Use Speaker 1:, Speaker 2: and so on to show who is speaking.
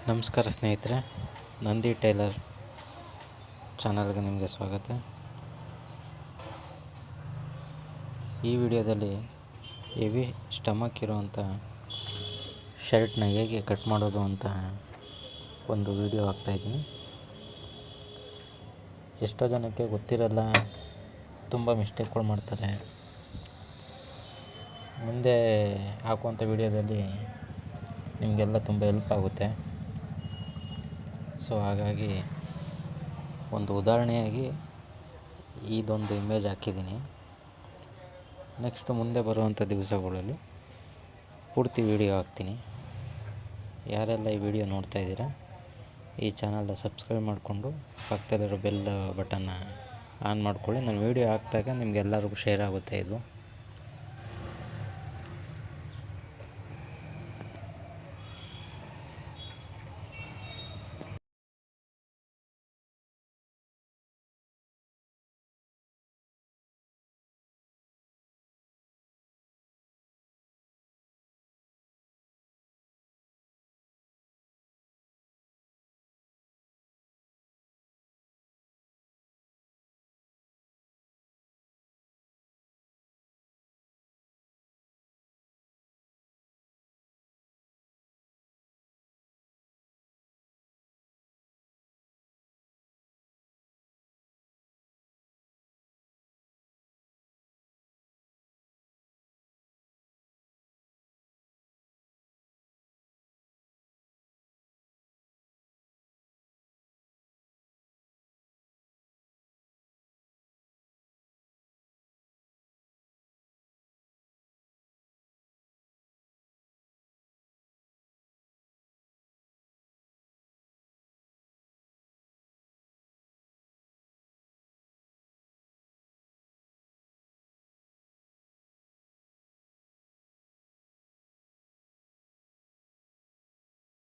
Speaker 1: ನಮಸ್ಕಾರ ಸ್ನೇಹಿತರೆ, ನಂದಿ ಟೈಲರ್ ಚಾನಲ್ಗೆ ನಿಮಗೆ ಸ್ವಾಗತ. ಈ ವಿಡಿಯೋದಲ್ಲಿ ಹೆವಿ ಸ್ಟಮಕ್ ಇರುವಂಥ ಶರ್ಟ್ನ ಹೇಗೆ ಕಟ್ ಮಾಡೋದು ಅಂತ ಒಂದು ವಿಡಿಯೋ ಹಾಕ್ತಾಯಿದ್ದೀನಿ. ಎಷ್ಟೋ ಜನಕ್ಕೆ ಗೊತ್ತಿರಲ್ಲ, ತುಂಬ ಮಿಸ್ಟೇಕ್ಗಳು ಮಾಡ್ತಾರೆ. ಮುಂದೆ ಹಾಕುವಂಥ ವಿಡಿಯೋದಲ್ಲಿ ನಿಮಗೆಲ್ಲ ತುಂಬ ಹೆಲ್ಪ್ ಆಗುತ್ತೆ. ಸೊ ಹಾಗಾಗಿ ಒಂದು ಉದಾಹರಣೆಯಾಗಿ ಇದೊಂದು ಇಮೇಜ್ ಹಾಕಿದ್ದೀನಿ. ನೆಕ್ಸ್ಟ್ ಮುಂದೆ ಬರುವಂಥ ದಿವಸಗಳಲ್ಲಿ ಪೂರ್ತಿ ವಿಡಿಯೋ ಹಾಕ್ತೀನಿ. ಯಾರೆಲ್ಲ ಈ ವಿಡಿಯೋ ನೋಡ್ತಾ ಇದ್ದೀರಾ, ಈ ಚಾನಲ್ನ ಸಬ್ಸ್ಕ್ರೈಬ್ ಮಾಡಿಕೊಂಡು ಪಕ್ಕದಲ್ಲಿರೋ ಬೆಲ್ ಬಟನ್ನ ಆನ್ ಮಾಡ್ಕೊಳ್ಳಿ. ನಾನು ವಿಡಿಯೋ ಹಾಕಿದಾಗ ನಿಮಗೆಲ್ಲರಿಗೂ ಶೇರ್ ಆಗುತ್ತೆ ಇದು.